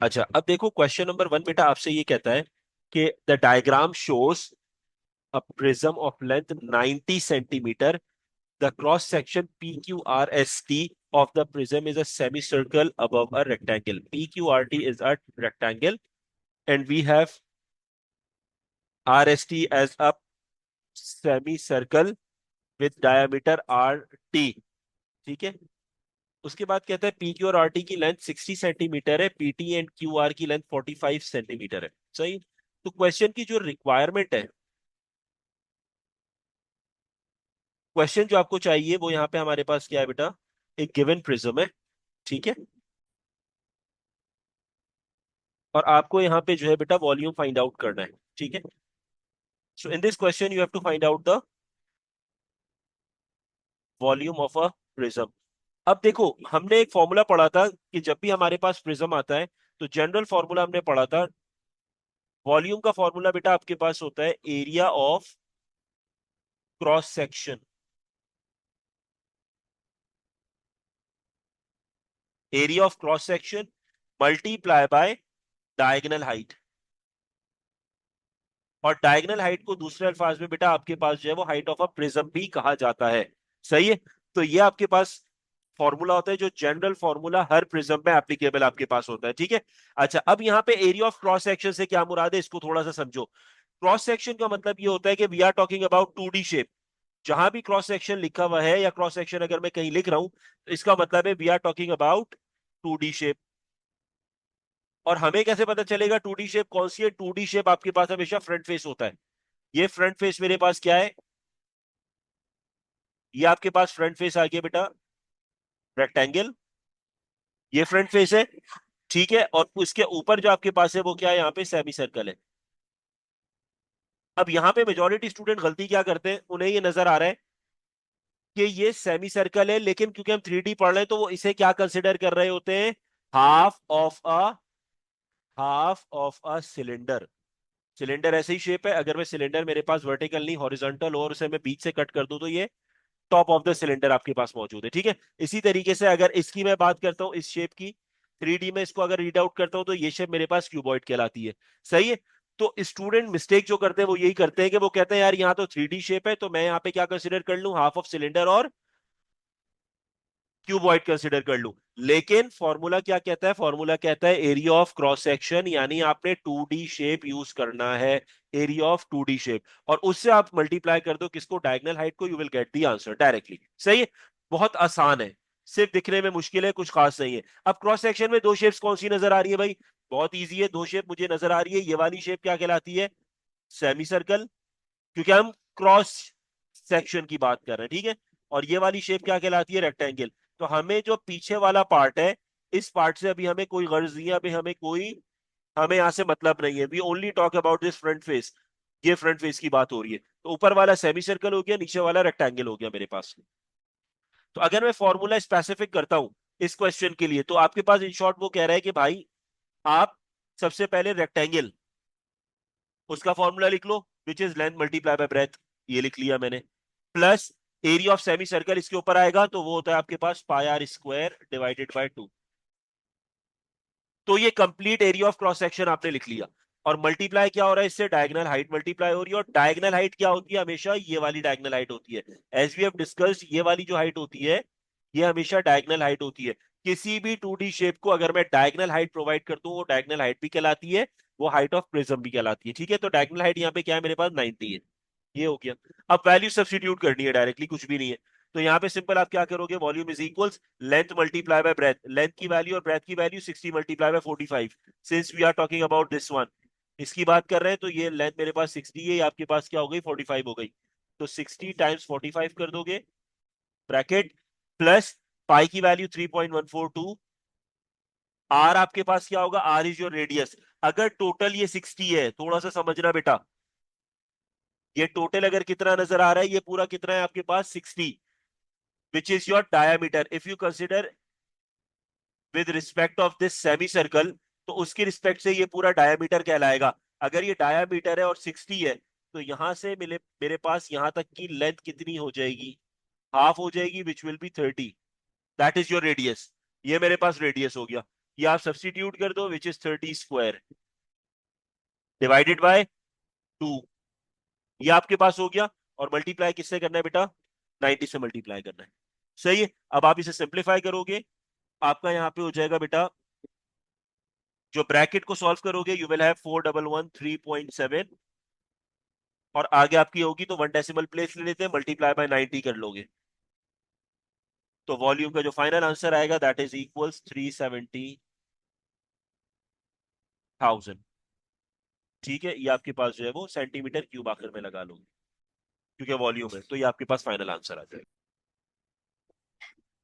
अच्छा, अब देखो क्वेश्चन नंबर 1 बेटा आपसे ये कहता है कि the diagram shows a prism of length 90 centimetre, the cross section PQRST of the prism is a semicircle above a rectangle. PQRT is a rectangle and we have RST as a semicircle with diameter RT. ठीक है। उसके बाद कहता है PQ और RT की length 60 centimetre है, PT and QR की लेंथ 45 सेंटीमीटर है। सही। तो क्वेश्चन की जो रिक्वायरमेंट है, क्वेश्चन जो आपको चाहिए वो यहाँ पे हमारे पास क्या है बेटा, एक गिवन प्रिज्म है। ठीक है। और आपको यहाँ पे जो है बेटा वॉल्यूम फाइंड आउट करना है। ठीक है। So in this question you have to find out the volume of a prism. अब देखो हमने एक फॉर्मूला पढ़ा था कि जब भी हमारे पास प्रिज्म आता है तो जनरल फॉर्मूला हमने पढ़ा था, वॉल्यूम का फॉर्मूला बेटा आपके पास होता है area of cross section. Area of cross section multiply by diagonal height. और डायगोनल हाइट को दूसरे अल्फाज में बेटा आपके पास जो है वो हाइट ऑफ अ प्रिज्म भी कहा जाता है। सही है। तो ये आपके पास फॉर्मूला होता है जो जनरल फॉर्मूला हर प्रिज्म में एप्लीकेबल आपके पास होता है। ठीक है। अच्छा, अब यहाँ पे एरिया ऑफ क्रॉस सेक्शन से क्या मुराद है इसको थोड़ा सा समझो। क्रॉस सेक्शन का मतलब ये होता है कि we are talking about 2D shape. जहां भी क्रॉस सेक्शन लिखा हुआ है या क्रॉस सेक्शन अगर मैं कहीं लिख रहा हूं तो इसका मतलब है we are talking about 2D shape. और हमें कैसे पता चलेगा 2D शेप कौन सी है? 2D शेप आपके पास हमेशा फ्रंट फेस होता है। ये फ्रंट फेस मेरे पास क्या है? ये आपके पास फ्रंट फेस आ गया बेटा रेक्टेंगल। ये फ्रंट फेस है। ठीक है। और उसके ऊपर जो आपके पास है वो क्या है? यहाँ पे सेमी सर्कल है। अब यहाँ पे मेजोरिटी स्टूडेंट गलती क्या करते हैं, उन्हें ये नजर आ रहा है कि ये सेमी सर्कल है, लेकिन क्योंकि हम 3D पढ़ रहे हैं तो वो इसे क्या कंसिडर कर रहे होते हैं? Half of a half of a cylinder. Cylinder ऐसे ही शेप है, अगर मैं सिलेंडर मेरे पास वर्टिकल नहीं हॉरिजॉन्टल और उसे मैं बीच से कट कर दूं तो ये टॉप ऑफ द सिलेंडर आपके पास मौजूद है। ठीक है। इसी तरीके से अगर इसकी मैं बात करता हूं, इस शेप की 3D में इसको अगर रीड आउट करता हूं तो ये शेप मेरे पास क्यूबॉइड कहलाती है। सही है। तो स्टूडेंट मिस्टेक जो करते हैं वो यही करते हैं कि वो कहते हैं यार यहाँ तो 3D शेप है तो मैं यहाँ पे क्या कंसिडर कर लूं? हाफ ऑफ सिलेंडर और क्यूबॉइड कंसिडर कर लूं। लेकिन फॉर्मूला क्या कहता है? फॉर्मूला कहता है एरिया ऑफ क्रॉस सेक्शन, यानी आपने 2D शेप यूज करना है। एरिया ऑफ 2D शेप, और उससे आप मल्टीप्लाई कर दो किसको? डायगोनल हाइट को। You will get the answer directly. सही है। बहुत आसान है, सिर्फ दिखने में मुश्किल है, कुछ खास नहीं है। अब क्रॉस सेक्शन में दो शेप्स कौन सी नजर आ रही है भाई? बहुत इजी है, दो शेप मुझे नजर आ रही है। ये वाली शेप क्या कहलाती है? सेमी सर्कल, क्योंकि हम क्रॉस सेक्शन की बात कर रहे हैं। ठीक है। और ये वाली शेप क्या कहलाती है? रेक्टेंगल। तो हमें जो पीछे वाला पार्ट है, इस पार्ट से अभी हमें कोई गर्ज नहीं है, अभी हमें यहां से मतलब नहीं है। We only talk about this front face. ये फ्रंट फेस की बात हो रही है। तो ऊपर वाला सेमी सर्कल हो गया, नीचे वाला रेक्टेंगल हो गया मेरे पास। तो अगर मैं फॉर्मूला स्पेसिफिक करता हूं इस क्वेश्चन के लिए, तो आपके पास इन शॉर्ट वो कह रहा है कि भाई आप सबसे पहले रेक्टेंगल, उसका फॉर्मूला लिख लो, which is length multiply by breadth. ये लिख लिया मैंने। Plus area of semi circle इसके ऊपर आएगा तो वो होता है आपके पास pi are square divided by 2। तो ये complete area of cross section आपने लिख लिया। और मल्टीप्लाई क्या हो रहा है इससे? डायगोनल हाइट मल्टीप्लाई हो रही है। और डायगोनल हाइट क्या होती है? हमेशा ये वाली डायगोनल हाइट होती है। एज वी हैव डिस्कस्ड, ये वाली जो हाइट होती है ये हमेशा डायगोनल हाइट होती है। किसी भी 2D शेप को अगर मैं डायगोनल हाइट प्रोवाइड करता हूं वो डायगोनल हाइट भी कहलाती है, वो हाइट ऑफ प्रिज्म भी कहलाती है। ठीक है। तो डायगोनल हाइट यहाँ पे क्या है मेरे पास? 90 है। ये हो गया। अब वैल्यू सब्स्टिट्यूट करनी है डायरेक्टली, कुछ भी नहीं है। तो यहाँ पे सिंपल आप क्या करोगे? Volume is equals length multiply by breadth. Length की वैल्यू और ब्रेथ की value 60 multiply by 45। Since we are talking about this one, इसकी बात कर रहे हैं, तो ये लेंथ मेरे पास 60 है, ये आपके पास क्या हो गई? 45 हो गई। तो 60 टाइम्स 45 कर दोगे ब्रैकेट, प्लस पाई की वैल्यू 3.142। आर आपके पास क्या होगा? R is your radius. अगर टोटल ये 60 है, थोड़ा सा समझना बेटा, ये टोटल अगर कितना नजर आ रहा है, ये पूरा कितना है आपके पास? 60, विच is your diameter. If you consider with respect of this semi circle, तो उसके रिस्पेक्ट से ये पूरा डायामीटर कहलाएगा। अगर ये डायामीटर है और 60 है, तो यहां से मेरे मेरे पास यहां तक की लेंथ कितनी हो जाएगी? हाफ हो जाएगी, which will be 30। That is your radius. ये मेरे पास रेडियस हो गया। ये आप सब्सटीट्यूट कर दो, which is 30 square divided by 2, ये आपके पास हो गया। और मल्टीप्लाई किससे करना है बेटा? 90 से मल्टीप्लाई करना है। सही है। अब आप इसे सिंप्लीफाई करोगे, आपका यहां पे हो जाएगा बेटा, जो ब्रैकेट को सॉल्व करोगे यू विल हैव 4113.7, और आगे आपकी होगी तो 1 डेसिमल प्लेस ले लेते हैं, मल्टीप्लाई बाय 90 कर लोगे, तो वॉल्यूम का जो फाइनल आंसर आएगा दैट इज इक्वल्स 370,000। ठीक है, ये आपके पास जो है वो सेंटीमीटर क्यूब आखिर में लगा लोगे, क्योंकि वॉल्यूम है, तो ये आपके पास फाइनल आंसर आ जाएगा।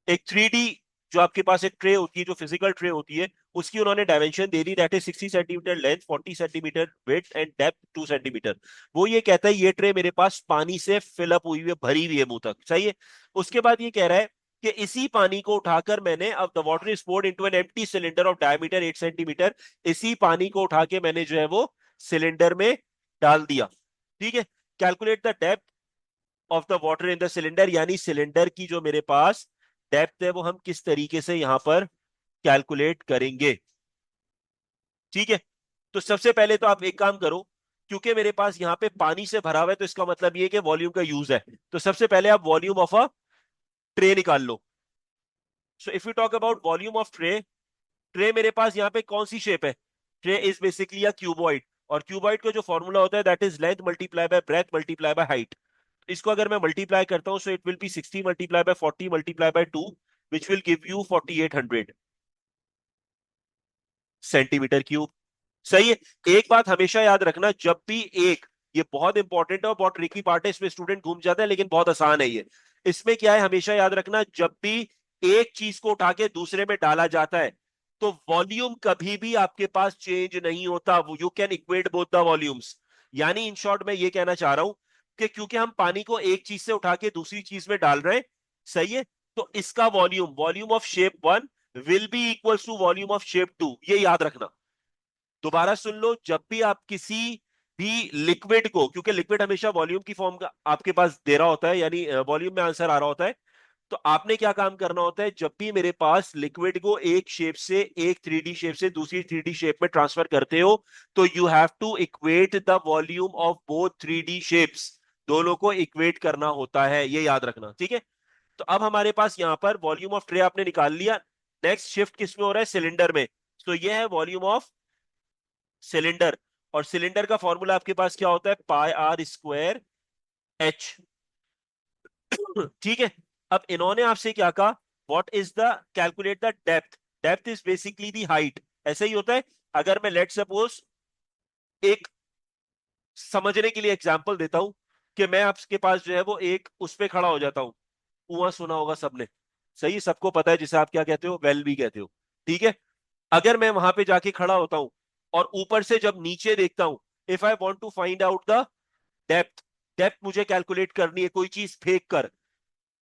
एक 3D जो आपके पास एक ट्रे होती है, जो फिजिकल ट्रे होती है, उसकी उन्होंने dimension they the, that is 60 centimetre length, 40 centimetre width and depth 2 centimetre. वो ये कहता है ये ट्रे मेरे पास पानी से फिलअप हुई हुई है, भरी हुई है मुंह तक। सही है। उसके बाद ये कह रहा है कि इसी पानी को उठाकर मैंने, अब the water is poured into an empty cylinder of diameter 8 centimetre, इसी पानी को उठा के मैंने जो है वो सिलेंडर में डाल दिया। ठीक है। Calculate the depth of the water in the cylinder, यानी सिलेंडर की जो मेरे पास डेप्थ है वो हम किस तरीके से यहां पर कैलकुलेट करेंगे। ठीक है। तो सबसे पहले तो आप एक काम करो, क्योंकि मेरे पास यहां पे पानी से भरा हुआ है, तो इसका मतलब ये है कि वॉल्यूम का यूज है। तो सबसे पहले आप वॉल्यूम ऑफ अ ट्रे निकाल लो। So if you talk about volume of tray, tray मेरे पास यहाँ पे कौन सी शेप है? Tray is basically a cuboid, और क्यूबॉइड का जो फॉर्मूला होता है that is length multiply by breadth multiply by height. इसको अगर मैं मल्टीप्लाई करता हूं, so it will be 60 multiply by 40 multiply by 2, which will give you 4800 centimetre cube. सही है। एक बात हमेशा याद रखना, जब भी एक, ये बहुत इंपॉर्टेंट है और बहुत ट्रिकी पार्ट है, इसमें स्टूडेंट घूम जाता है, लेकिन बहुत आसान है ये। इसमें क्या है, हमेशा याद रखना, जब भी एक चीज को उठा के दूसरे में डाला जाता है, तो वॉल्यूम कभी भी आपके पास चेंज नहीं होता। You can equate both the volumes. यानी इन शॉर्ट मैं ये कहना चाह रहा हूं कि क्योंकि हम पानी को एक चीज से उठा के दूसरी चीज में डाल रहे हैं, सही है, तो इसका volume, volume of shape 1 will be equal to volume of shape 2, ये याद रखना। दोबारा सुन लो, जब भी आप किसी भी लिक्विड को, क्योंकि लिक्विड हमेशा वॉल्यूम की फॉर्म का आपके पास दे रहा होता है, यानी वॉल्यूम में आंसर आ रहा होता है, तो आपने क्या काम करना होता है, जब भी मेरे पास लिक्विड को एक शेप से, एक 3D शेप से दूसरी 3D शेप में ट्रांसफर करते हो, तो you have to equate the volume of both 3D shapes, दोनों को इक्वेट करना होता है, ये याद रखना। ठीक है। तो अब हमारे पास यहां पर वॉल्यूम ऑफ ट्रे आपने निकाल लिया। नेक्स्ट शिफ्ट किस में हो रहा है? सिलेंडर में। तो ये है वॉल्यूम ऑफ सिलेंडर, और सिलेंडर का फॉर्मूला आपके पास क्या होता है? Pi are square H. ठीक है। अब इन्होंने आपसे क्या कहा? What is the, calculate the depth. Depth is basically the height, ऐसे ही होता है। अगर मैं लेट सपोज एक समझने के लिए एग्जांपल देता हूं, कि मैं आपके पास जो है वो एक उस पे खड़ा हो जाता हूं, कुआं सुना होगा सबने, सही, सबको पता है, जिसे आप क्या कहते हो, वेल भी कहते हो। ठीक है। अगर मैं वहां पे जाके खड़ा होता हूं और ऊपर से जब नीचे देखता हूं, if I want to find out the depth, depth मुझे कैलकुलेट करनी है कोई चीज फेंक कर,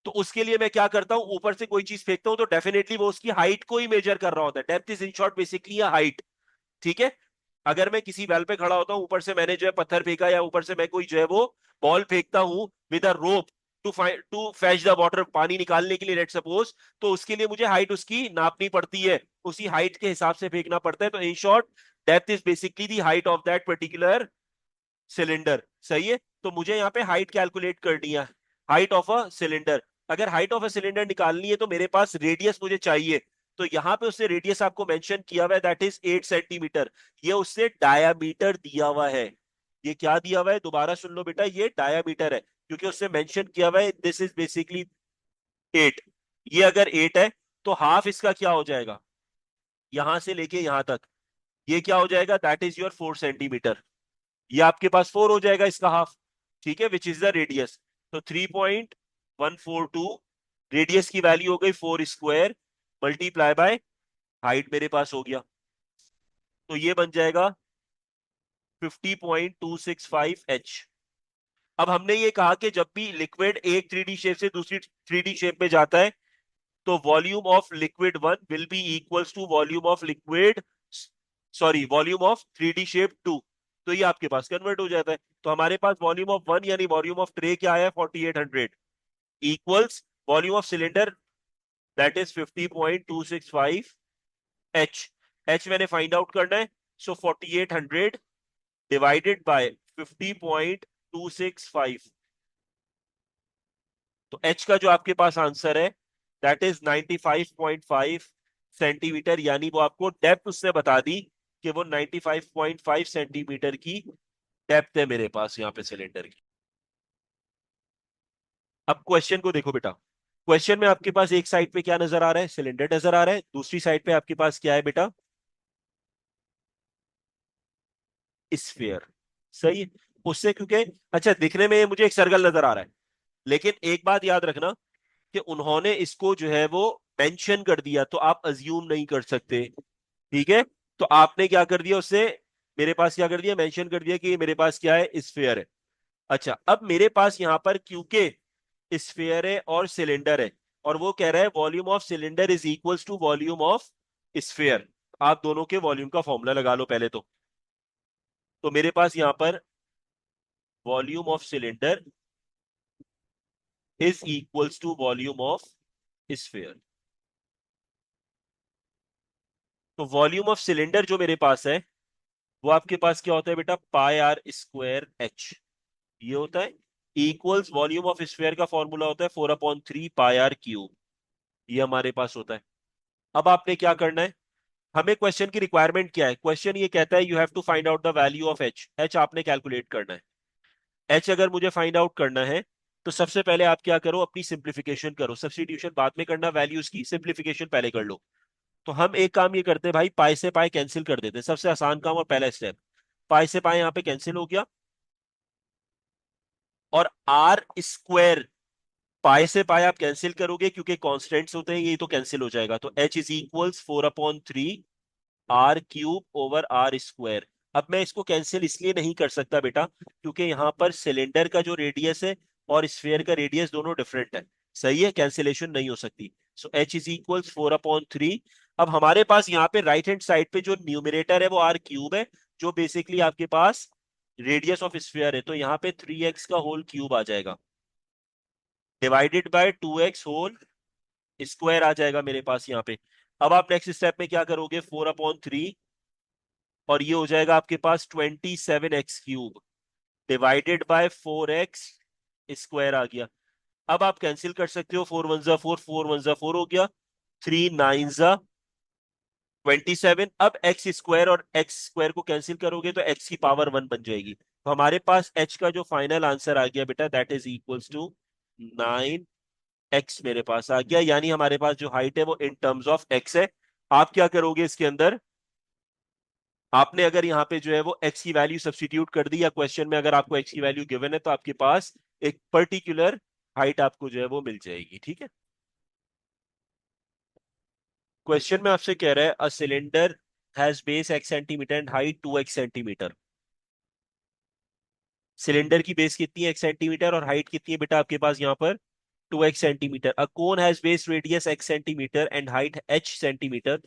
तो उसके लिए मैं क्या करता हूं, ऊपर से कोई चीज फेंकता हूं, तो डेफिनेटली वो उसकी हाइट को ही मेजर कर रहा होता है। Depth is in short basically a height. ठीक है। अगर मैं किसी वेल पे खड़ा होता हूं, ऊपर से मैंने जो है पत्थर फेंका, या ऊपर से मैं कोई जो है वो बॉल फेंकता हूं with a rope to fetch the water, पानी निकालने के लिए लेट सपोज, तो उसके लिए मुझे हाइट उसकी नापनी पड़ती है, उसी हाइट के हिसाब से फेंकना पड़ता है। तो in short depth is basically the height of that particular cylinder. सही है। तो मुझे यहाँ पे हाइट कैलकुलेट करनी है, हाइट ऑफ अ सिलेंडर। अगर हाइट ऑफ अ सिलेंडर निकालनी है तो मेरे पास रेडियस मुझे चाहिए, तो यहां पे उसने रेडियस आपको मेंशन किया हुआ है, दैट इज 8 सेंटीमीटर। ये उससे डायामीटर दिया हुआ है। ये क्या दिया हुआ है? दोबारा सुन लो बेटा, ये डायामीटर है, क्योंकि उसने मेंशन किया हुआ है दिस इज बेसिकली 8। ये अगर 8 है, तो हाफ इसका क्या हो जाएगा, यहां से लेके यहां तक, ये क्या हो जाएगा? That is your 4 centimetre. ये आपके पास 4 हो जाएगा इसका हाफ। ठीक है, विच इज द रेडियस। तो 3.142 रेडियस की वैल्यू हो गई 4 स्क्वायर मल्टीप्लाई बाय हाइट मेरे पास हो गया, तो ये बन जाएगा 50.265 H। अब हमने ये कहा कि जब भी लिक्विड एक 3D शेप से दूसरी 3D शेप में जाता है, तो volume of liquid 1 will be equals to volume of liquid, sorry, volume of 3D shape 2। तो ये आपके पास कन्वर्ट हो जाता है। तो हमारे पास वॉल्यूम ऑफ 1 यानी वॉल्यूम ऑफ ट्रे क्या है? 4800 equals volume of cylinder that is 50.265 H। H मैंने फाइंड आउट करना है, सो 4800 डिवाइडेड बाय 50.265, तो एच का जो आपके पास आंसर है दैट इज 95.5 सेंटीमीटर, यानी वो आपको डेप्थ उसने बता दी कि वो 95.5 सेंटीमीटर की डेप्थ है मेरे पास यहाँ पे सिलेंडर की। अब क्वेश्चन को देखो बेटा, क्वेश्चन में आपके पास एक साइड पे क्या नजर आ रहा है, सिलेंडर नजर आ रहा है, दूसरी साइड पे आपके पास क्या है बेटा, स्फीयर। सही है। उससे क्योंकि अच्छा दिखने में मुझे एक सर्कल नजर आ रहा है, लेकिन एक बात याद रखना कि उन्होंने इसको जो है वो मेंशन कर दिया, तो आप अज्यूम नहीं कर सकते। ठीक है, तो आपने क्या कर दिया उससे, मेरे पास क्या कर दिया, मेंशन कर दिया कि मेरे पास क्या है, स्फीयर है। अच्छा, अब मेरे पास यहां पर क्योंकि स्फीयर है और सिलेंडर है, और वो कह रहा है volume of cylinder is equals to volume of sphere, आप दोनों के वॉल्यूम का फॉर्मूला लगा लो पहले तो मेरे पास यहां पर volume of cylinder is equals to volume of sphere. तो वॉल्यूम ऑफ सिलेंडर जो मेरे पास है वो आपके पास क्या होता है बेटा, पाई आर स्क्वायर एच, ये होता है। इक्वल्स वॉल्यूम ऑफ स्फीयर का फॉर्मूला होता है 4/3 पाई आर क्यूब, ये हमारे पास होता है। अब आपने क्या करना है, हमें क्वेश्चन की रिक्वायरमेंट क्या है, क्वेश्चन ये कहता है you have to find out the value of H, H आपने कैलकुलेट करना है। एच अगर मुझे फाइंड आउट करना है तो सबसे पहले आप क्या करो, अपनी सिंप्लीफिकेशन करो, सब्स्टिट्यूशन बाद में करना, वैल्यूज की सिंप्लीफिकेशन पहले कर लो। तो हम एक काम ये करते हैं भाई, पाई से पाई कैंसिल कर देते हैं, सबसे आसान काम और पहला स्टेप। पाई से पाई यहाँ पे कैंसिल हो गया, और आर स्क्वायर, पाई से पाई आप कैंसिल करोगे क्योंकि कॉन्स्टेंट्स होते हैं, ये तो कैंसिल हो जाएगा, तो H is equals 4/3 R cube over R square. अब मैं इसको कैंसिल इसलिए नहीं कर सकता बेटा, क्योंकि यहां पर सिलेंडर का जो रेडियस है और स्फीयर का रेडियस दोनों डिफरेंट है। सही है, कैंसिलेशन नहीं हो सकती। So H is equals 4/3। अब हमारे पास यहाँ पे राइट हैंड साइड पे जो न्यूमरेटर है वो आर क्यूब है, जो बेसिकली आपके पास रेडियस ऑफ स्फीयर है, तो यहाँ पे 3x का होल क्यूब आ जाएगा, divided by 2x whole square आ जाएगा मेरे पास यहाँ पे। अब आप नेक्स्ट स्टेप में क्या करोगे, 4/3, और ये हो जाएगा आपके पास 27x cube divided by 4x square आ गया। अब आप कैंसिल कर सकते हो, 4 1 जा 4, 4 1 जा 4 हो गया, 3 9 जा 27। अब एक्स स्क्वायर और एक्स स्क्वायर को कैंसिल करोगे तो एक्स की पावर 1 बन जाएगी, तो हमारे पास एच का जो फाइनल आंसर आ गया बेटा that is equals to 9x मेरे पास आ गया, यानी हमारे पास जो हाइट है वो इन टर्म्स ऑफ एक्स है। आप क्या करोगे इसके अंदर, आपने अगर यहाँ पे जो है वो x की वैल्यू सब्स्टिट्यूट कर दी, या क्वेश्चन में अगर आपको x की वैल्यू गिवन है तो आपके पास एक पर्टिकुलर हाइट आपको जो है वो मिल जाएगी। ठीक है, क्वेश्चन में आपसे कह रहा है a cylinder has base x centimetre and height 2x centimetre. Cylinder की बेस कितनी है, x सेंटीमीटर, और हाइट कितनी है बेटा आपके पास यहाँ पर 2x centimetre. A cone has base radius x centimetre and height h centimetre.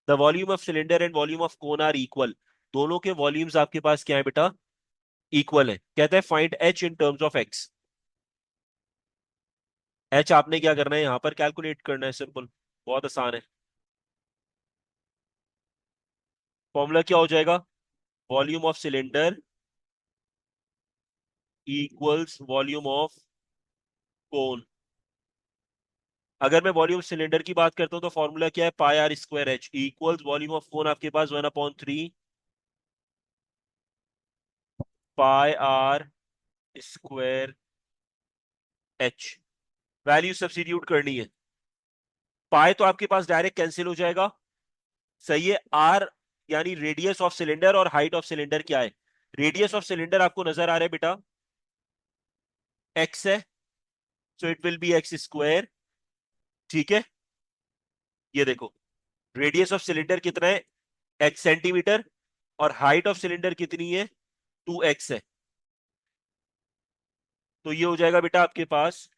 The volume of cylinder and volume of cone are equal. दोनों के वॉल्यूम्स आपके पास क्या है बेटा, इक्वल है। कहता है find H in terms of x. H आपने क्या करना है, यहां पर कैलकुलेट करना है, सिंपल, बहुत आसान है। फॉर्मूला क्या हो जाएगा, volume of cylinder equals volume of कोन। अगर मैं वॉल्यूम सिलेंडर की बात करता हूं तो फॉर्मूला क्या है, pi are square h equals volume of cone आपके पास 1/3 pi are square h. Value substitute करनी है, पाई तो आपके पास डायरेक्ट कैंसिल हो जाएगा। सही है, आर यानी रेडियस ऑफ सिलेंडर, और हाइट ऑफ सिलेंडर क्या है, रेडियस ऑफ सिलेंडर आपको नजर आ रहा है बेटा, एक्स है, सो it will B x square. ठीक है, ये देखो, रेडियस ऑफ सिलेंडर कितना है, एक्स सेंटीमीटर, और हाइट ऑफ सिलेंडर कितनी है, 2x है। तो ये हो जाएगा बेटा आपके पास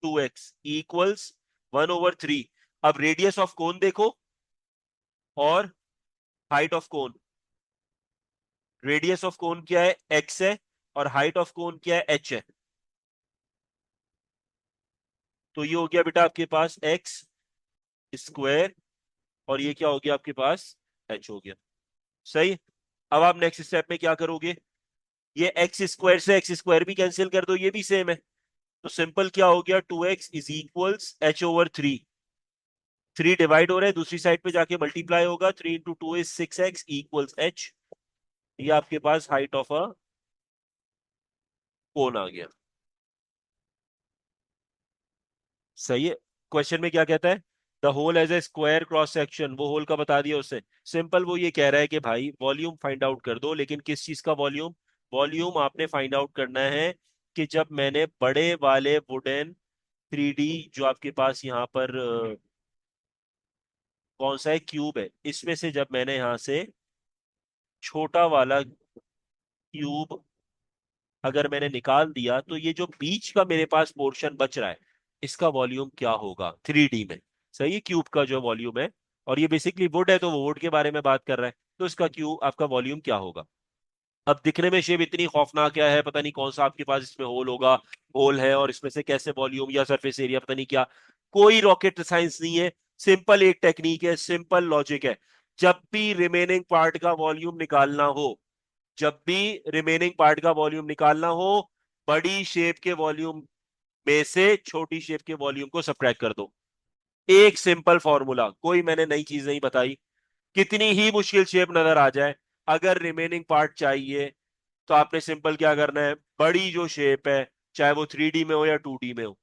2x इक्वल्स 1/3। अब रेडियस ऑफ कोन देखो और height of cone, radius of cone क्या है, x है, और हाइट ऑफ कोन क्या है, h है। तो ये हो गया बेटा आपके पास x स्क्वायर, और ये क्या हो गया आपके पास, एच हो गया। सही। अब आप नेक्स्ट स्टेप में क्या करोगे, ये एक्स स्क्वायर से एक्स स्क्वायर भी कैंसिल कर दो, ये भी सेम है। तो सिंपल क्या हो गया, 2x is equals h/3। 3 divide हो रहा है, दूसरी साइड पे जाके मल्टीप्लाई होगा, 3 into two is 6x equals h। ये आपके पास हाइट ऑफ अ कोन आ गया। सही है। क्वेश्चन में क्या कहता है, the hole as a square cross section, वो होल का बता दिया उससे। सिंपल वो ये कह रहा है कि भाई वॉल्यूम फाइंड आउट कर दो, लेकिन किस चीज का वॉल्यूम, वॉल्यूम आपने फाइंड आउट करना है कि जब मैंने बड़े वाले वुडन 3D जो आपके पास यहाँ पर कौन सा है, क्यूब है, इसमें से जब मैंने यहां से छोटा वाला क्यूब अगर मैंने निकाल दिया, तो ये जो बीच का मेरे पास पोर्शन बच रहा है, इसका वॉल्यूम क्या होगा 3D में। सही है, क्यूब का जो वॉल्यूम है, और ये बेसिकली वुड है तो वो वुड के बारे में बात कर रहा है, तो इसका क्यूब आपका वॉल्यूम क्या होगा। अब दिखने में शेप इतनी खौफनाक क्या है, पता नहीं कौन सा आपके पास इसमें होल होगा, होल है और इसमें से कैसे वॉल्यूम या सरफेस एरिया पता नहीं क्या, कोई रॉकेट साइंस नहीं है। सिंपल एक टेक्निक है, सिंपल लॉजिक है। जब भी रिमेनिंग पार्ट का वॉल्यूम निकालना हो, जब भी रिमेनिंग पार्ट का वॉल्यूम निकालना हो, बड़ी शेप के वॉल्यूम में से छोटी शेप के वॉल्यूम को सब्ट्रैक्ट कर दो। एक सिंपल फॉर्मूला, कोई मैंने नई चीज नहीं बताई। कितनी ही मुश्किल शेप नजर आ जाए, अगर रिमेनिंग पार्ट चाहिए तो आपने सिंपल क्या करना है, बड़ी जो शेप है, चाहे वो 3D में हो या 2D में हो,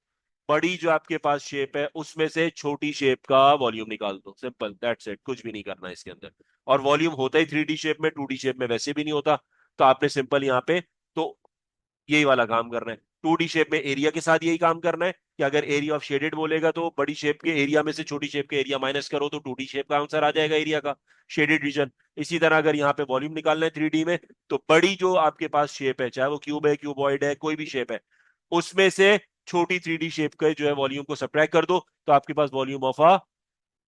बड़ी जो आपके पास शेप है उसमें से छोटी शेप का वॉल्यूम निकाल दो। सिंपल दैट्स इट, कुछ भी नहीं करना है इसके अंदर। और वॉल्यूम होता ही 3D शेप में, 2D शेप में वैसे भी नहीं होता। तो आपने सिंपल यहाँ पे तो यही वाला काम करना है। 2D शेप में एरिया के साथ यही काम करना है कि अगर एरिया ऑफ शेडेड बोलेगा तो बड़ी शेप के एरिया में से छोटी शेप के एरिया माइनस करो, तो 2D शेप का आंसर आ जाएगा एरिया का, शेडेड रीजन। इसी तरह अगर यहाँ पे वॉल्यूम निकालना है 3D में, तो बड़ी जो आपके पास शेप है, चाहे वो क्यूब है, क्यूबॉइड है, कोई भी शेप है, उसमें से छोटी 3D शेप के जो है वॉल्यूम को सब्ट्रैक्ट कर दो, तो आपके पास volume of a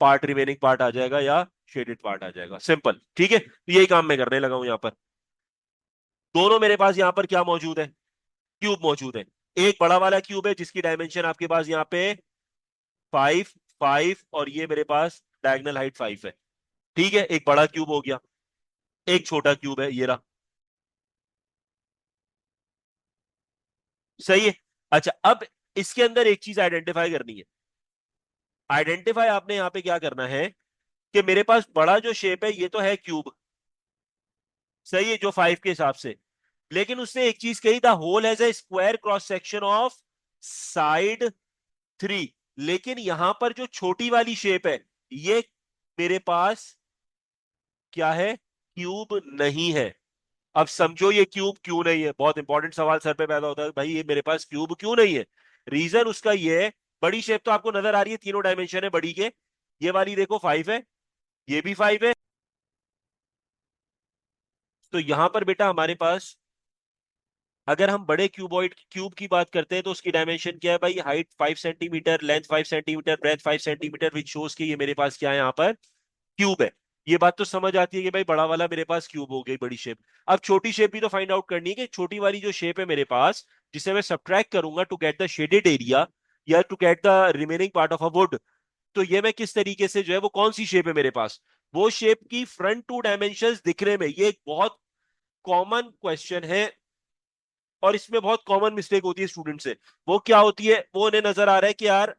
part, remaining part आ जाएगा या शेडेड पार्ट आ जाएगा। सिंपल, ठीक है, तो यही काम मैं करने लगा हूं यहाँ पर। दोनों मेरे पास यहाँ पर क्या मौजूद है, क्यूब मौजूद है। एक बड़ा वाला क्यूब है जिसकी डायमेंशन आपके पास यहाँ पे 5, 5, और ये मेरे पास डायगोनल हाइट 5 है। ठीक है, एक बड़ा क्यूब हो गया। एक छोटा क्यूब है, ये रहा। सही है। अच्छा, अब इसके अंदर एक चीज आइडेंटिफाई करनी है। आइडेंटिफाई आपने यहाँ पे क्या करना है कि मेरे पास बड़ा जो शेप है ये तो है क्यूब, सही है, जो 5 के हिसाब से। लेकिन उसने एक चीज कही, the hole has a square cross section of side 3। लेकिन यहां पर जो छोटी वाली शेप है, ये मेरे पास क्या है, क्यूब नहीं है। अब समझो ये क्यूब क्यों नहीं है, बहुत इंपॉर्टेंट सवाल सर पे पैदा होता है, भाई ये मेरे पास क्यूब क्यों नहीं है। रीजन उसका ये है, बड़ी शेप तो आपको नजर आ रही है, तीनों डायमेंशन है बड़ी के। ये वाली देखो 5 है, ये भी 5 है। तो यहां पर बेटा हमारे पास, अगर हम बड़े क्यूबॉइड क्यूब की बात करते हैं तो उसकी डायमेंशन क्या है भाई, height 5 centimetre, length 5 centimetre, breadth 5 centimetre, which shows कि ये मेरे पास क्या है, यहाँ पर क्यूब है। ये बात तो समझ आती है कि भाई बड़ा वाला मेरे पास क्यूब हो गई, बड़ी शेप। अब छोटी शेप भी तो फाइंड आउट करनी है कि छोटी वाली जो शेप है मेरे पास, जिसे मैं सब्ट्रैक्ट करूंगा to get the shaded area या to get the remaining part of a wood, तो ये मैं किस तरीके से जो है, वो कौन सी शेप है मेरे पास, वो शेप की फ्रंट टू डायमेंशंस दिखने में, ये एक बहुत कॉमन क्वेश्चन है। और इसमें बहुत कॉमन मिस्टेक होती है स्टूडेंट से। वो क्या होती है, वो उन्हें नजर आ रहा है कि यार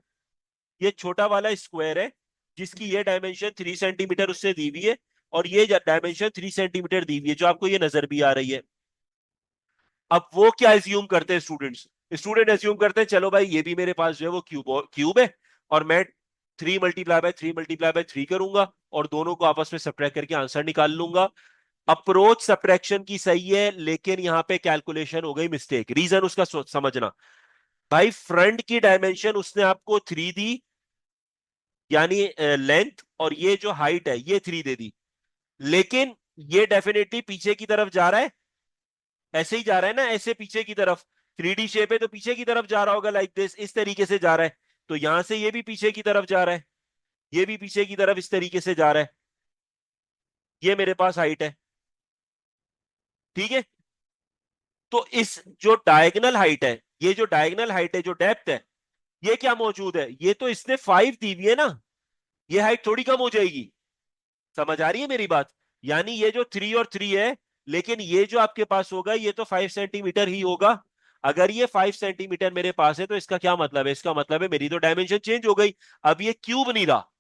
ये छोटा वाला स्क्वायर है जिसकी ये डायमेंशन 3 सेंटीमीटर उससे दी हुई है, और ये डायमेंशन 3 सेंटीमीटर दी हुई है, जो आपको ये नजर भी आ रही है। अब वो क्या एज्यूम करते हैं स्टूडेंट्स, स्टूडेंट एज्यूम करते हैं चलो भाई ये भी मेरे पास जो है वो क्यूब क्यूब है, और मैं 3 × 3 × 3 करूंगा और दोनों को आपस में सब्ट्रैक्ट करके आंसर निकाल लूंगा। अप्रोच सब्ट्रैक्शन की सही है, लेकिन यहां पे कैलकुलेशन हो गई मिस्टेक। रीजन उसका समझना, भाई फ्रंट की डायमेंशन उसने आपको 3 दी, यानी लेंथ, और ये जो हाइट है ये 3 दे दी। लेकिन ये डेफिनेटली पीछे की तरफ जा रहा है, ऐसे ही जा रहा है ना, ऐसे पीछे की तरफ। 3D शेप है तो पीछे की तरफ जा रहा होगा, लाइक दिस, इस तरीके से जा रहा है। तो यहां से ये भी पीछे की तरफ जा रहा है, ये भी पीछे की तरफ इस तरीके से जा रहा है। ये मेरे पास हाइट है, ठीक है। तो इस जो डायगोनल हाइट है, ये जो डायगोनल हाइट है, जो डेप्थ है, ये क्या मौजूद है, ये तो इसने 5 दी हुई है ना। ये हाइट थोड़ी कम हो जाएगी। समझ आ रही है मेरी बात? यानी ये जो 3 और 3 है, लेकिन ये जो आपके पास होगा ये तो 5 सेंटीमीटर ही होगा। अगर ये 5 सेंटीमीटर मेरे पास है तो इसका क्या मतलब है? इसका मतलब है मेरी तो डायमेंशन चेंज हो गई। अब ये क्यूब नहीं रहा,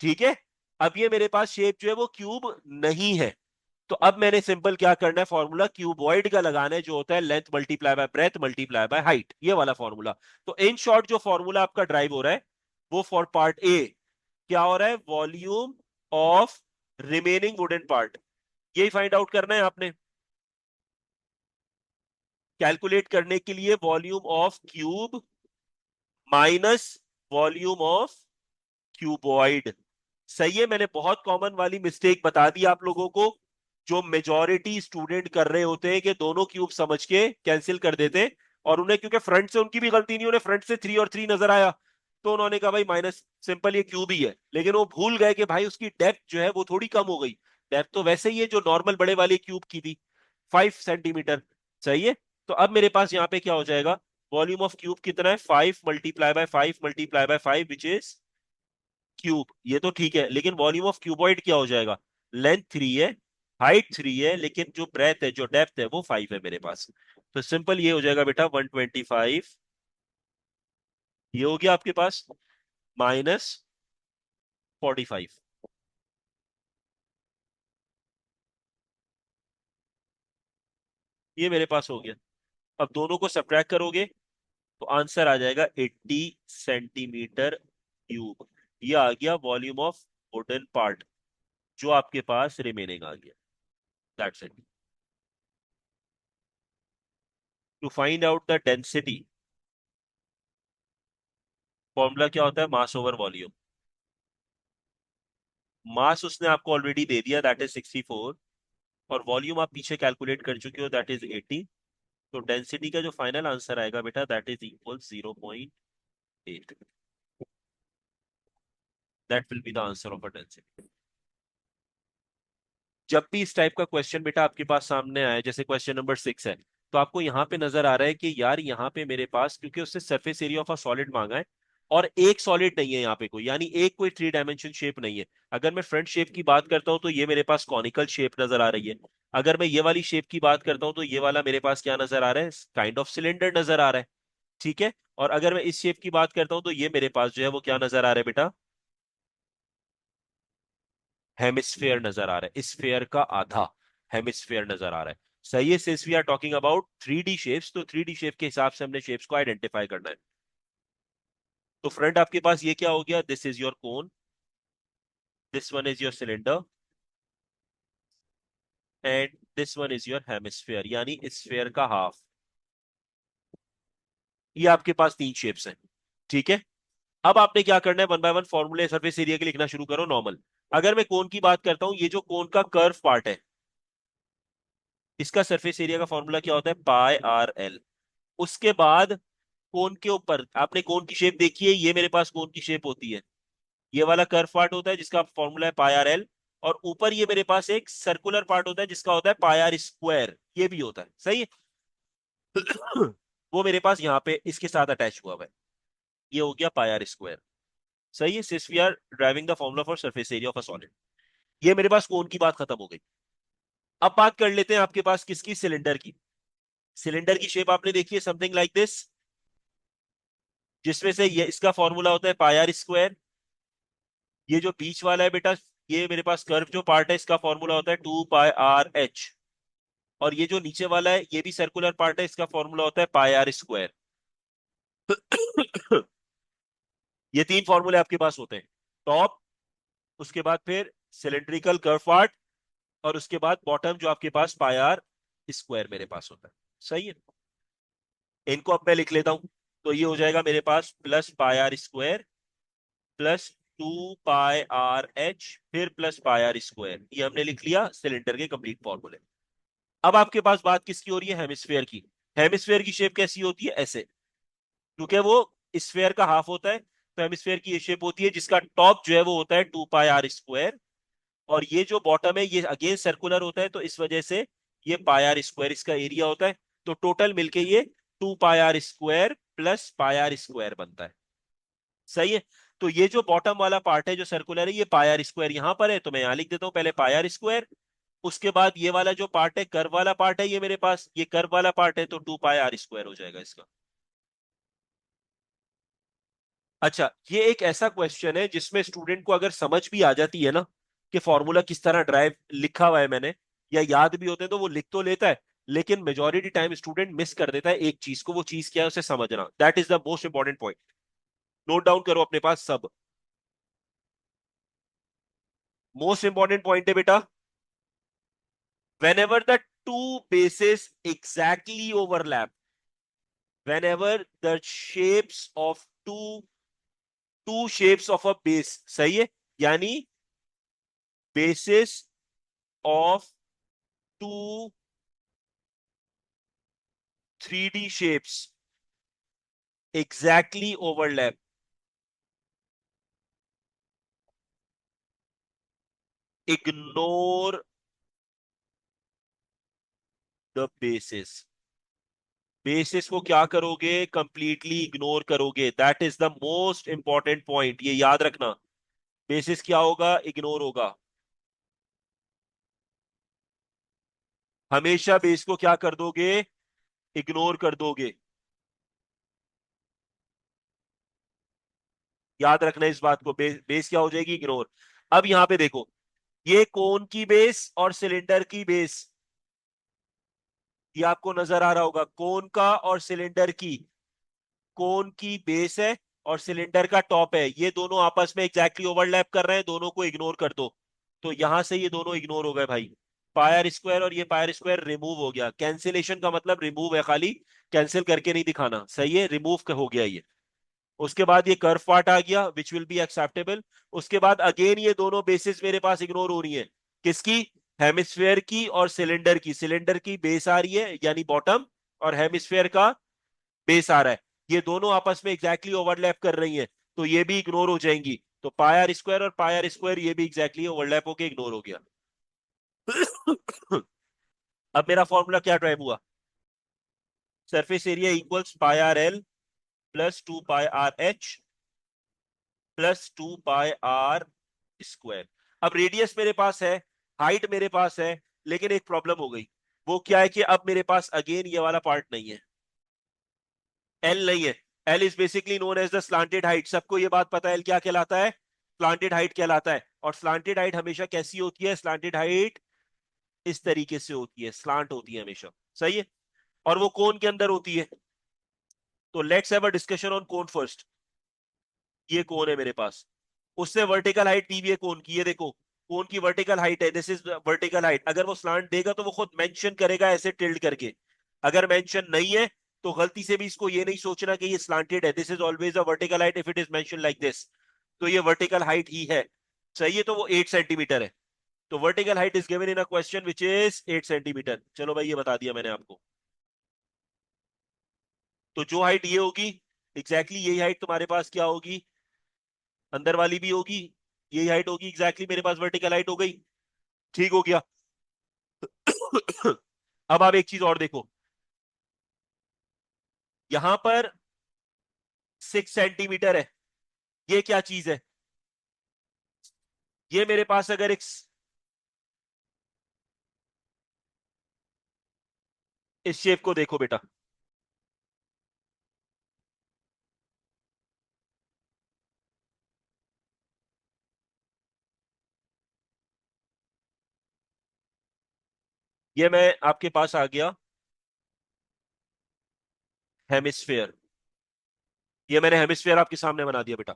ठीक है? अब ये मेरे पास शेप जो है वो क्यूब नहीं है। तो अब मैंने सिंपल क्या करना है, फॉर्मूला क्यूबॉइड का लगाना है, जो होता है length multiply by breadth multiply by height, ये वाला फॉर्मूला। तो इन शॉर्ट जो फॉर्मूला आपका ड्राइव हो रहा है वो फॉर पार्ट ए क्या हो रहा है, volume of remaining wooden part, यही फाइंड आउट करना है आपने। कैलकुलेट करने के लिए volume of cube minus volume of cuboid. सही है, मैंने बहुत कॉमन वाली मिस्टेक बता दी आप लोगों को, जो मेजॉरिटी स्टूडेंट कर रहे होते हैं कि दोनों क्यूब समझ के कैंसिल कर देते हैं। और उन्हें क्योंकि फ्रंट से उनकी भी गलती नहीं, उन्हें फ्रंट से 3 और 3 नजर आया, तो उन्होंने कहा भाई माइनस सिंपल ये क्यूब ही है, लेकिन वो भूल गए कि भाई उसकी डेप्थ जो है वो थोड़ी कम हो गई। डेप्थ तो वैसे ही है जो नॉर्मल बड़े वाले क्यूब की थी, 5 सेंटीमीटर। सही है। तो अब मेरे पास यहाँ पे क्या हो जाएगा, वॉल्यूम ऑफ क्यूब कितना है, 5 × 5 × 5 विच इज क्यूब। ये तो ठीक है, लेकिन वॉल्यूम ऑफ क्यूबॉइड क्या हो जाएगा, लेंथ 3 है, हाइट 3 है, लेकिन जो ब्रेथ है जो डेप्थ है वो 5 है मेरे पास। तो सिंपल ये हो जाएगा बेटा 125, ये हो गया आपके पास, -45, ये मेरे पास हो गया। अब दोनों को सब्ट्रैक्ट करोगे तो आंसर आ जाएगा 80 सेंटीमीटर क्यूब। ये आ गया वॉल्यूम ऑफ वुडन पार्ट जो आपके पास रिमेनिंग आ गया। That's it. To find out the density, formula क्या होता है, मास ओवर वॉल्यूम। मास उसने आपको ऑलरेडी दे दिया, दैट इज 64, और वॉल्यूम आप पीछे कैलकुलेट कर चुके हो, दैट इज 80। तो डेंसिटी का जो फाइनल आंसर आएगा बेटा, that is equal 0.8। That will be the answer of a density. जब भी इस टाइप का क्वेश्चन बेटा आपके पास सामने आए, जैसे क्वेश्चन नंबर 6 है, तो आपको यहाँ पे नजर आ रहा है कि यार यहाँ पे मेरे पास, क्योंकि उससे surface area of a solid मांगा है, और एक सॉलिड नहीं है यहाँ पे कोई, यानी एक कोई 3 डायमेंशन शेप नहीं है। अगर मैं फ्रंट शेप की बात करता हूँ तो ये मेरे पास कॉनिकल शेप नजर आ रही है। अगर मैं ये वाली शेप की बात करता हूँ तो ये वाला मेरे पास क्या नजर आ रहा है, काइंड ऑफ सिलेंडर नजर आ रहा है। ठीक है। और अगर मैं इस शेप की बात करता हूँ तो ये मेरे पास जो है वो क्या नजर आ रहा है बेटा, हेमिस्फेयर नजर आ रहा है, स्फेयर का आधा हेमिस्फेयर नजर आ रहा है। सही है। Since we are talking about 3D shapes, तो 3D शेप के हिसाब से हमने शेप्स को आइडेंटिफाई करना है। तो फ्रंट आपके पास ये क्या हो गया, this is your cone, this one is your cylinder, and this one is your hemisphere, यानी स्फेयर का हाफ। ये आपके पास 3 शेप्स हैं। ठीक है। अब आपने क्या करना है, वन बाय वन फॉर्मूले सरफेस एरिया के लिखना शुरू करो नॉर्मल। अगर मैं कोन की बात करता हूं, ये जो कोन का कर्व पार्ट है, इसका सरफेस एरिया का फॉर्मूला क्या होता है, πr_l। उसके बाद कोन के ऊपर आपने कोन की शेप देखी है, ये मेरे पास कोन की शेप होती है, ये वाला कर्व पार्ट होता है जिसका फॉर्मूला है πr_l। और ऊपर ये मेरे पास एक सर्कुलर पार्ट होता है जिसका होता है πr², ये भी होता है। सही है। वो मेरे पास यहाँ पे इसके साथ अटैच हुआ हुआ है, ये हो गया πr²। सही है। Since we are deriving the formula for surface area of a solid, ये मेरे पास कोन की बात खत्म हो गई। अब बात कर लेते हैं आपके पास किसकी, सिलेंडर की। सिलेंडर की शेप आपने देखी है समथिंग लाइक दिस, जिसमें से ये इसका फॉर्मूला होता है πr²। ये जो बीच वाला है बेटा, ये मेरे पास कर्व जो पार्ट है, इसका फॉर्मूला होता है 2πr_h। और ये जो नीचे वाला है ये भी सर्कुलर पार्ट है, इसका फॉर्मूला होता है πr²। ये 3 फॉर्मूले आपके पास होते हैं, टॉप, उसके बाद फिर सिलेंड्रिकल कर्व पार्ट, और उसके बाद बॉटम जो आपके पास πr² मेरे पास होता है। सही है। इनको अब मैं लिख लेता हूं। तो ये हो जाएगा मेरे पास +πr² +2πr_h फिर +πr², ये हमने लिख लिया सिलेंडर के कंप्लीट फॉर्मूले। अब आपके पास बात किसकी हो रही है, हेमिस्फेयर की। हेमिस्फेयर की शेप कैसी होती है, ऐसे, क्योंकि वो स्फेयर का हाफ होता है। तो हेमिस्फेयर की ये शेप होती है जिसका टॉप जो है वो होता है 2πr², और ये जो बॉटम है ये अगेन सर्कुलर होता है, तो इस वजह से ये πr² इसका एरिया होता है। तो टोटल मिलके ये 2πr² +πr² बनता है। सही है। तो ये जो बॉटम वाला पार्ट है जो सर्कुलर है, ये पाई आर स्क्वायर यहां पर है, तो मैं यहां लिख देता हूं पहले पाई आर स्क्वायर। उसके बाद ये वाला जो पार्ट है, कर्व वाला पार्ट है, ये मेरे पास ये कर्व वाला पार्ट है, तो 2 पाई आर स्क्वायर हो जाएगा इसका। अच्छा, ये एक ऐसा क्वेश्चन है जिसमें स्टूडेंट को अगर समझ भी आ जाती है ना कि फॉर्मूला किस तरह ड्राइव लिखा हुआ है मैंने, या याद भी होते हैं, तो वो लिख तो लेता है, लेकिन मेजोरिटी टाइम स्टूडेंट मिस कर देता है एक चीज को। वो चीज क्या है, उसे समझना। That is the most important point. Note down करो अपने पास सब। मोस्ट इंपॉर्टेंट पॉइंट है बेटा, whenever the two bases exactly overlap, whenever the shapes of two shapes of a base, सही है, यानी bases of two 3D shapes exactly overlap, ignore the bases। Basis को क्या करोगे, कंप्लीटली इग्नोर करोगे। That is the most important point, ये याद रखना। बेसिस क्या होगा, इग्नोर होगा। हमेशा बेस को क्या कर दोगे, इग्नोर कर दोगे। याद रखना इस बात को, बेस क्या हो जाएगी, इग्नोर। अब यहां पे देखो, ये कोन की बेस और सिलेंडर की बेस, ये आपको नजर आ रहा होगा, कोन का और सिलेंडर की। कोन की बेस है और सिलेंडर का टॉप है, ये दोनों आपस में एग्जैक्टली ओवरलैप कर रहे हैं, दोनों को इग्नोर कर दो। तो यहां से ये दोनों इग्नोर हो गए भाई। पायर स्क्वायर और ये पायर स्क्वायर रिमूव हो गया। कैंसिलेशन का मतलब रिमूव है, खाली कैंसिल करके नहीं दिखाना, सही है, रिमूव हो गया ये। उसके बाद ये कर्व पार्ट आ गया विच विल बी एक्सेप्टेबल। उसके बाद अगेन ये दोनों बेसिस मेरे पास इग्नोर हो रही है। किसकी, हेमिस्फेयर की और सिलेंडर की। सिलेंडर की बेस आ रही है यानी बॉटम, और हेमिस्फेयर का बेस आ रहा है। ये दोनों आपस में एग्जैक्टली ओवरलैप कर रही हैं, तो ये भी इग्नोर हो जाएंगी। तो पायर स्क्वायर और पायर स्क्वायर ये भी एग्जैक्टली ओवरलैप होकर इग्नोर हो गया। अब मेरा फॉर्मूला क्या ड्राइव हुआ, surface area equals pi R L plus 2 pi R H plus 2 pi are square. अब रेडियस मेरे पास है, हाइट मेरे पास है, लेकिन एक प्रॉब्लम हो गई। वो क्या है कि अब मेरे पास अगेन ये वाला पार्ट नहीं है, एल नहीं है। L is basically known as the slanted height. सबको ये बात पता है एल क्या कहलाता है, स्लांटेड हाइट कहलाता है। और स्लांटेड हाइट हमेशा कैसी होती है, स्लांटेड हाइट इस तरीके से होती है, स्लांट होती है हमेशा, सही है। और वो कोन के अंदर होती है। तो let's have a discussion on cone first. ये कोन है मेरे पास, उससे वर्टिकल हाइट दी हुई है कोन की, ये देखो कोन की वर्टिकल हाइट है, दिस इज वर्टिकल हाइट। अगर वो स्लांट देगा तो वो खुद मेंशन करेगा ऐसे टिल्ड करके। अगर मेंशन नहीं है तो गलती से भी इसको ये नहीं सोचना कि ये स्लांटेड है। This is always a vertical height if it is mention like this. तो ये वर्टिकल हाइट ही है, सही है। तो वो 8 सेंटीमीटर है। तो vertical height is given in a question which is 8 centimetre. चलो भाई, ये बता दिया मैंने आपको। तो जो हाइट ये होगी, एग्जैक्टली यही हाइट तुम्हारे पास क्या होगी, अंदर वाली भी होगी, यही हाइट होगी एग्जैक्टली, मेरे पास वर्टिकल हाइट हो गई। ठीक हो गया। अब आप एक चीज और देखो, यहां पर 6 सेंटीमीटर है, ये क्या चीज है, ये मेरे पास अगर एक, इस शेप को देखो बेटा, ये मैं आपके पास आ गया हेमिस्फेयर। ये मैंने हेमिस्फेयर आपके सामने बना दिया बेटा।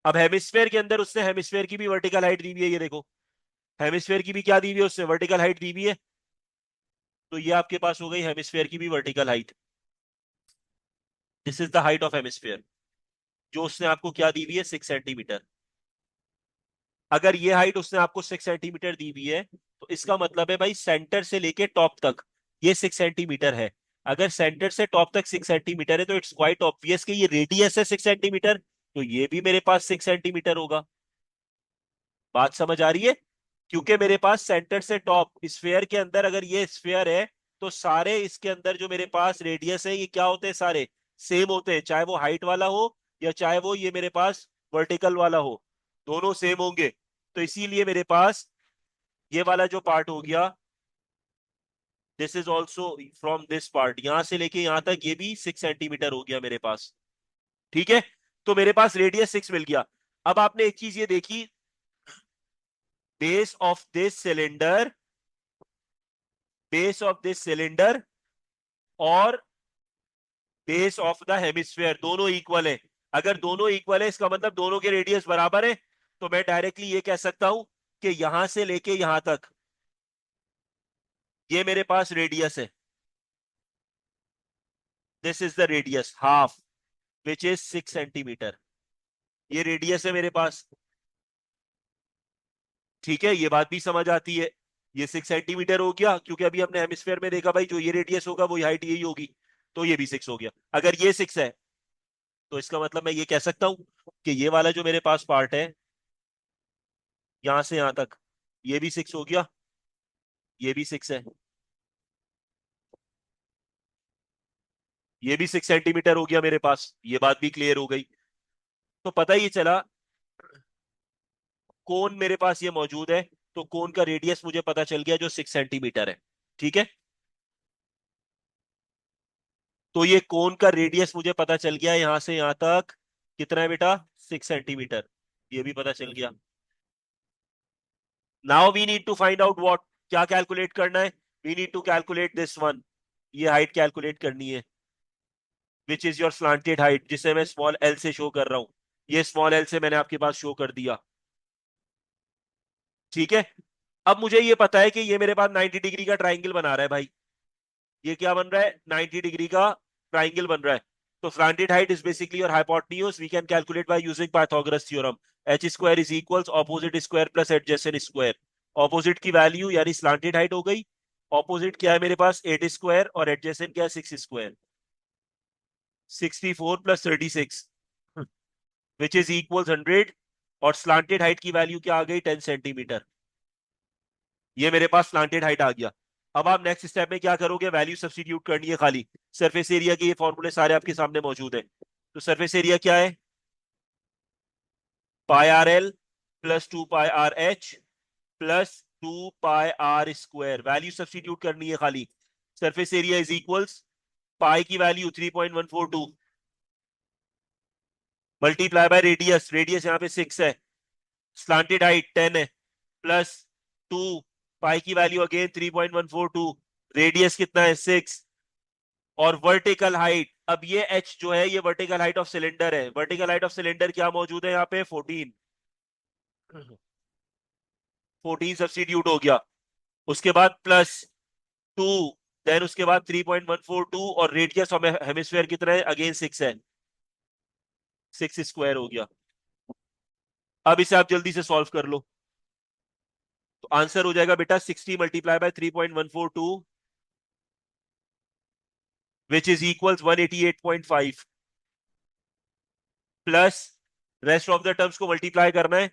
अब हेमिस्फेयर के अंदर उसने हेमिस्फेयर की भी वर्टिकल हाइट दी हुई है, ये देखो हेमिस्फेयर की भी क्या दी हुई है, उसने वर्टिकल हाइट दी हुई है। तो ये आपके पास हो गई हेमिस्फेयर की भी vertical height. This is the height of hemisphere, जो उसने आपको क्या दी हुई है, 6 सेंटीमीटर। अगर ये हाइट उसने आपको 6 सेंटीमीटर दी हुई है, तो इसका मतलब है भाई सेंटर से लेके टॉप तक ये 6 सेंटीमीटर है। अगर सेंटर से टॉप तक 6 सेंटीमीटर है, तो इट्स क्वाइट ऑब्वियस कि ये रेडियस है 6 सेंटीमीटर, तो ये भी मेरे पास 6 सेंटीमीटर होगा। बात समझ आ रही है, क्योंकि मेरे पास सेंटर से टॉप स्फेयर के अंदर, अगर ये स्फेयर है, तो सारे इसके अंदर जो मेरे पास रेडियस है, ये क्या होते हैं, सारे सेम होते हैं, चाहे वो हाइट वाला हो या चाहे वो ये मेरे पास वर्टिकल वाला हो, दोनों सेम होंगे। तो इसीलिए मेरे पास ये वाला जो पार्ट हो गया, this is also from this part, यहां से लेके यहां तक ये भी 6 सेंटीमीटर हो गया मेरे पास। ठीक है, तो मेरे पास रेडियस 6 मिल गया। अब आपने एक चीज ये देखी, base of this cylinder, base of this cylinder और बेस ऑफ द हेमिस्फेयर दोनों इक्वल है। अगर दोनों इक्वल है इसका मतलब दोनों के रेडियस बराबर है। तो मैं डायरेक्टली ये कह सकता हूं कि यहां से लेके यहां तक ये मेरे पास रेडियस है, this is the radius half which is 6 centimetre. ये रेडियस है मेरे पास। ठीक है, ये बात भी समझ आती है। ये 6 सेंटीमीटर हो गया, क्योंकि अभी हमने हेमिस्फेयर में देखा भाई जो ये रेडियस होगा वो हाइट यही होगी, तो ये भी 6 हो गया। अगर ये 6 है तो इसका मतलब मैं ये कह सकता हूं कि ये वाला जो मेरे पास पार्ट है यहां से यहां तक, ये भी 6 हो गया, ये भी 6 है, ये भी 6 सेंटीमीटर हो गया मेरे पास। ये बात भी क्लियर हो गई। तो पता ही चला कोन मेरे पास ये मौजूद है, तो कोन का रेडियस मुझे पता चल गया जो 6 सेंटीमीटर है। ठीक है, तो ये कोन का रेडियस मुझे पता चल गया यहां से यहां तक कितना है बेटा, 6 सेंटीमीटर। ये भी पता चल गया। Now we need to find out what, क्या कैलकुलेट करना है, we need to calculate this one, ये हाइट कैलकुलेट करनी है, which is your slanted height, जिसे मैं स्मॉल एल से शो कर रहा हूं। ये स्मॉल एल से मैंने आपके पास शो कर दिया। ठीक है, अब मुझे ये पता है कि ये मेरे पास 90 डिग्री का ट्राइंगल बना रहा है भाई। ये क्या बन रहा है, 90 डिग्री का ट्राइंगल बन रहा है। तो slanted height is basically your hypotenuse, we can calculate by using Pythagoras theorem, h square is equals opposite square plus adjacent square। opposite की वैल्यू यानी slanted height हो गई, opposite क्या है मेरे पास 8 स्क्वायर और adjacent क्या है 6 square, 64 plus 36 which is equals 100। और slanted height की वैल्यू क्या आ गई 10 सेंटीमीटर। ये मेरे पास स्लांटेड हाइट आ गया। अब आप नेक्स्ट स्टेप में क्या करोगे, वैल्यू सब्स्टिट्यूट करनी है खाली। सरफेस एरिया के ये फॉर्मूले सारे आपके सामने मौजूद है। तो सरफेस एरिया क्या है, pi R L plus 2 pi R H plus 2 pi are square, value substitute करनी है खाली। Surface area is equals pi की value 3.142 multiply by radius, radius यहाँ पे 6 है, स्लांटेड हाइट 10 है, प्लस 2 पाई की वैल्यू अगेन 3.142, रेडियस कितना है 6, और वर्टिकल हाइट, अब ये एच जो है ये वर्टिकल हाइट ऑफ सिलेंडर है। वर्टिकल हाइट ऑफ सिलेंडर क्या मौजूद है यहाँ पे 14, 14 सब्स्टिट्यूट हो गया। उसके बाद प्लस 2, देन उसके बाद 3.142, और रेडियस ऑफ हेमिस्फेयर कितना है अगेन 6 है, 6 स्क्वायर हो गया। अब इसे आप जल्दी से सॉल्व कर लो, तो आंसर हो जाएगा बेटा 60 multiply bye 3.142 which is equals 188.5 plus rest of the terms को मल्टीप्लाई करना है,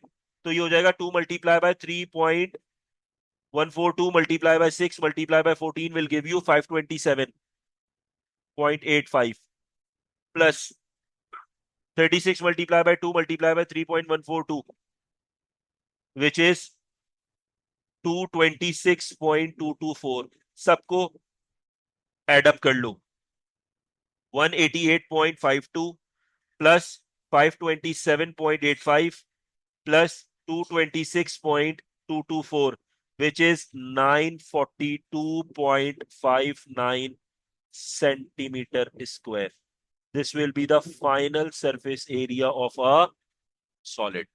तो ये हो जाएगा 2 multiply by 3.142 multiply bye 6 multiply by 14 will give you 527.85 plus 36 multiply by 2 multiply by 3.142 which is 226.224। सबको एडअप कर लो, 188.52 plus 527.85 plus 226.224 which is 942.59 centimeter square. This will be the final surface area of a solid.